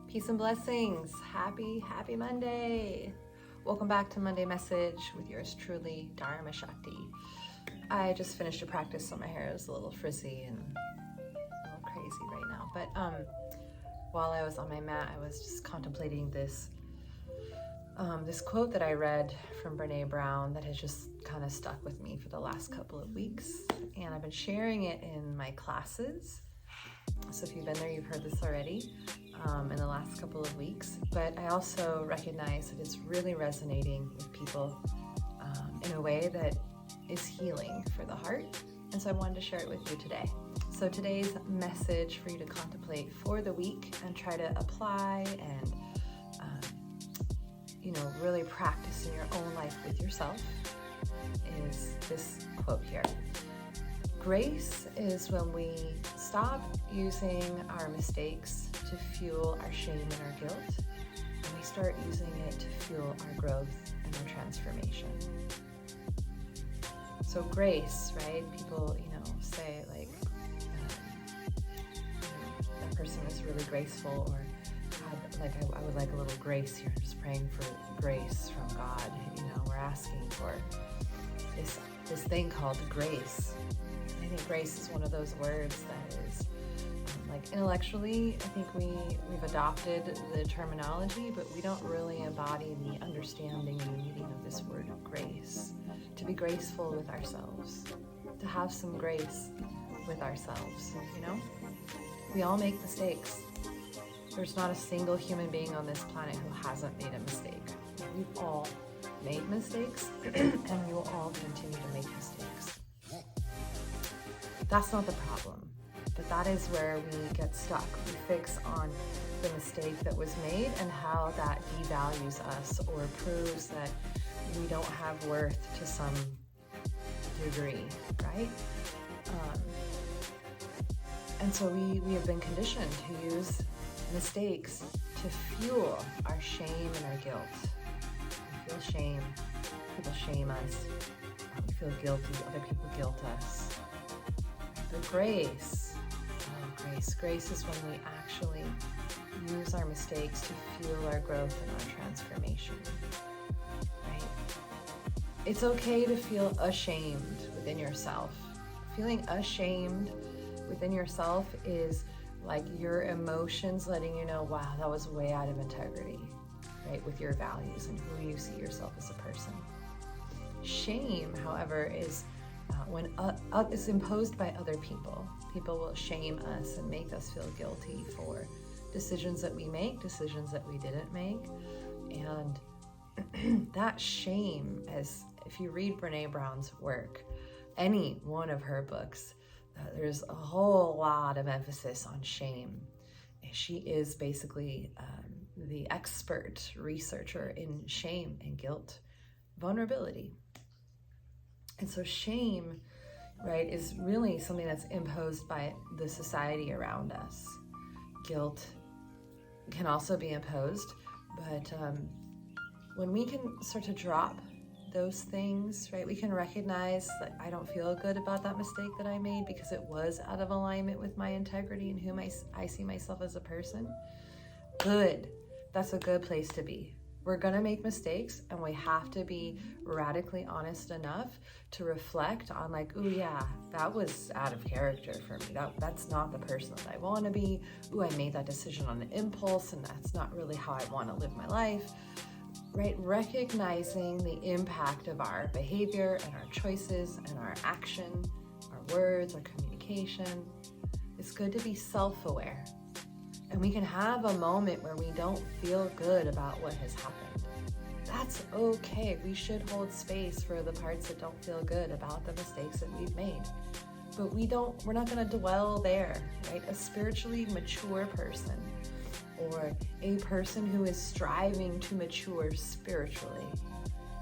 Peace and blessings. Happy Monday. Welcome back to Monday Message with yours truly, Dharma Shakti. I just finished a practice, so my hair is a little frizzy and a little crazy right now. But while I was on my mat, I was just contemplating this quote that I read from Brene Brown that has just kind of stuck with me for the last couple of weeks. And I've been sharing it in my classes. So if you've been there, you've heard this already in the last couple of weeks. But I also recognize that it's really resonating with people in a way that is healing for the heart. And so I wanted to share it with you today. So today's message for you to contemplate for the week and try to apply and really practice in your own life with yourself is this quote here. Grace is when we stop using our mistakes to fuel our shame and our guilt, and we start using it to fuel our growth and our transformation. So grace, right? People, say like, that person is really graceful, or I would like a little grace here. I'm just praying for grace from God. We're asking for this thing called grace. And I think grace is one of those words that is intellectually, I think we've adopted the terminology, but we don't really embody the understanding and meaning of this word grace. To be graceful with ourselves, to have some grace with ourselves. We all make mistakes. There's not a single human being on this planet who hasn't made a mistake. We've all made mistakes, and we will all continue to make mistakes. That's not the problem, but that is where we get stuck. We fix on the mistake that was made and how that devalues us or proves that we don't have worth to some degree, right? And so we have been conditioned to use mistakes to fuel our shame and our guilt. We feel shame, people shame us. We feel guilty, other people guilt us. But grace is when we actually use our mistakes to fuel our growth and our transformation, right? It's okay to feel ashamed within yourself. Feeling ashamed within yourself is like your emotions letting you know, wow, that was way out of integrity, right, with your values and who you see yourself as a person. Shame, however, is when it's imposed by other people. People will shame us and make us feel guilty for decisions that we make, decisions that we didn't make. And that shame, as if you read Brene Brown's work, any one of her books, there's a whole lot of emphasis on shame. She is basically the expert researcher in shame and guilt, vulnerability. And so shame, right, is really something that's imposed by the society around us. Guilt can also be imposed, but when we can start to drop those things, right, we can recognize that I don't feel good about that mistake that I made because it was out of alignment with my integrity and whom I see myself as a person. Good. That's a good place to be. We're going to make mistakes, and we have to be radically honest enough to reflect on oh yeah, that was out of character for me. That's not the person that I want to be. Ooh, I made that decision on an impulse, and that's not really how I want to live my life. Right? Recognizing the impact of our behavior and our choices and our action, our words, our communication. It's good to be self-aware. And we can have a moment where we don't feel good about what has happened. That's okay. We should hold space for the parts that don't feel good about the mistakes that we've made. But we're not going to dwell there, right? A spiritually mature person, or a person who is striving to mature spiritually,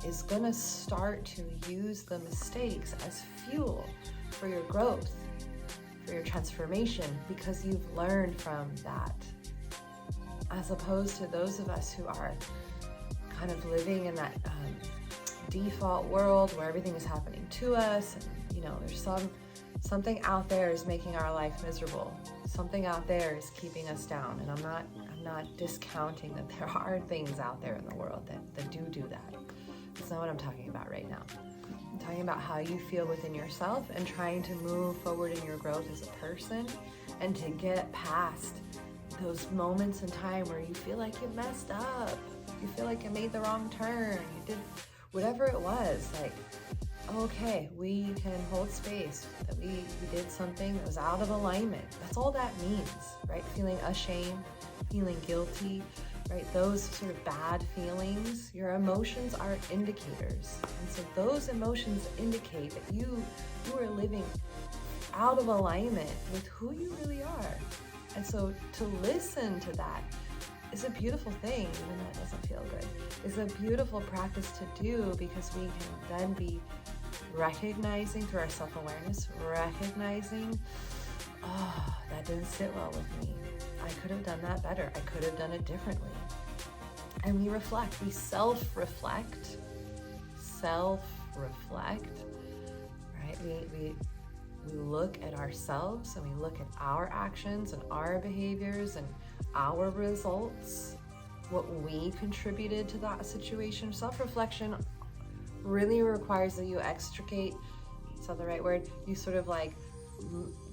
is going to start to use the mistakes as fuel for your growth, for your transformation, because you've learned from that. As opposed to those of us who are kind of living in that default world where everything is happening to us, and there's Something out there is making our life miserable. Something out there is keeping us down. And I'm not discounting that there are things out there in the world that do that. That's not what I'm talking about right now. I'm talking about how you feel within yourself and trying to move forward in your growth as a person and to get past those moments in time where you feel like you messed up. You feel like you made the wrong turn. You did whatever it was. Like, okay, we can hold space, that we did something that was out of alignment. That's all that means, right? Feeling ashamed, feeling guilty, right? Those sort of bad feelings, your emotions are indicators. And so those emotions indicate that you are living out of alignment with who you really are. And so to listen to that is a beautiful thing, even though it doesn't feel good. It's a beautiful practice to do, because we can then be recognizing through our self-awareness, recognizing, oh, that didn't sit well with me. I could have done that better. I could have done it differently. And we reflect, we self-reflect, right? We look at ourselves and we look at our actions and our behaviors and our results, what we contributed to that situation. Self-reflection really requires that you extricate, is that the right word? You sort of like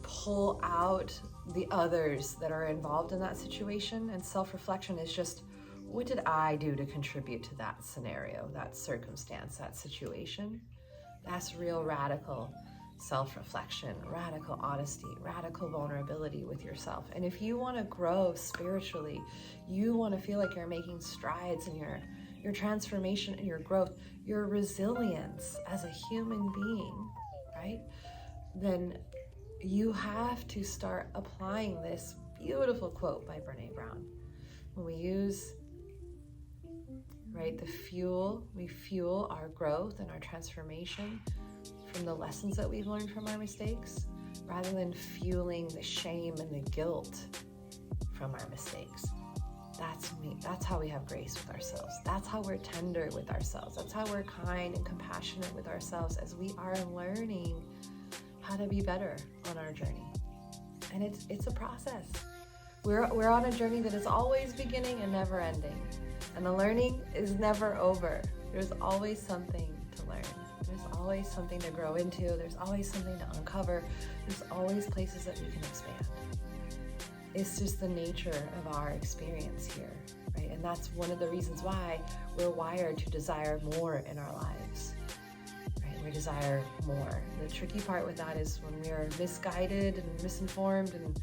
pull out the others that are involved in that situation. And self-reflection is just, what did I do to contribute to that scenario, that circumstance, that situation? That's real radical self-reflection, radical honesty, radical vulnerability with yourself. And if you want to grow spiritually, you want to feel like you're making strides in your transformation and your growth, your resilience as a human being, right? Then you have to start applying this beautiful quote by Brene Brown. When we use, right, we fuel our growth and our transformation from the lessons that we've learned from our mistakes, rather than fueling the shame and the guilt from our mistakes. That's how we have grace with ourselves. That's how we're tender with ourselves. That's how we're kind and compassionate with ourselves, as we are learning how to be better on our journey. And it's a process. We're on a journey that is always beginning and never ending. And the learning is never over. There's always something to learn. There's always something to grow into. There's always something to uncover. There's always places that we can expand. It's just the nature of our experience here, right? And that's one of the reasons why we're wired to desire more in our lives, right? We desire more. The tricky part with that is when we are misguided and misinformed and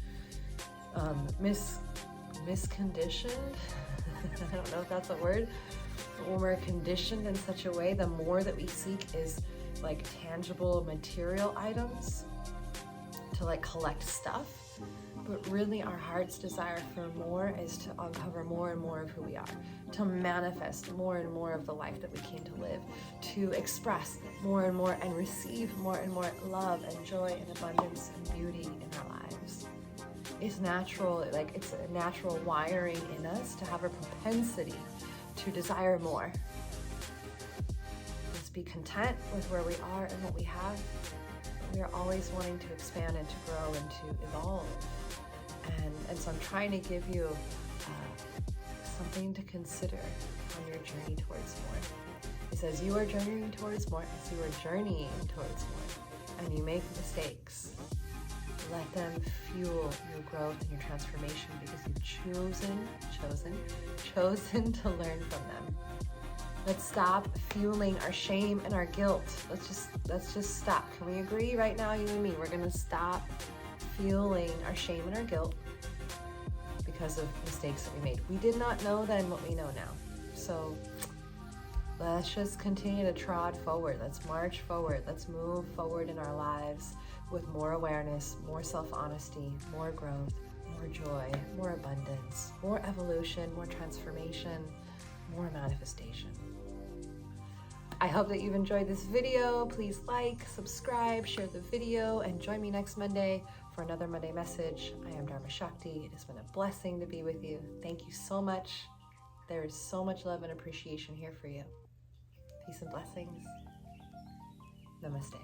misconditioned. I don't know if that's a word. But when we're conditioned in such a way, the more that we seek is like tangible material items to like collect stuff. But really our heart's desire for more is to uncover more and more of who we are, to manifest more and more of the life that we came to live, to express more and more and receive more and more love and joy and abundance and beauty in our lives. It's natural, like it's a natural wiring in us to have a propensity to desire more. Let's be content with where we are and what we have. We are always wanting to expand and to grow and to evolve. And so I'm trying to give you something to consider on your journey towards more. It says you are journeying towards more as you are journeying towards more. And you make mistakes. Let them fuel your growth and your transformation, because you've chosen to learn from them. Let's stop fueling our shame and our guilt. Let's just stop. Can we agree right now, you and me? We're gonna stop fueling our shame and our guilt because of mistakes that we made. We did not know then what we know now. So let's just continue to trod forward. Let's march forward. Let's move forward in our lives with more awareness, more self-honesty, more growth, more joy, more abundance, more evolution, more transformation, more manifestation. I hope that you've enjoyed this video. Please like, subscribe, share the video, and join me next Monday for another Monday message. I am Dharma Shakti. It has been a blessing to be with you. Thank you so much. There is so much love and appreciation here for you. Peace and blessings. Namaste.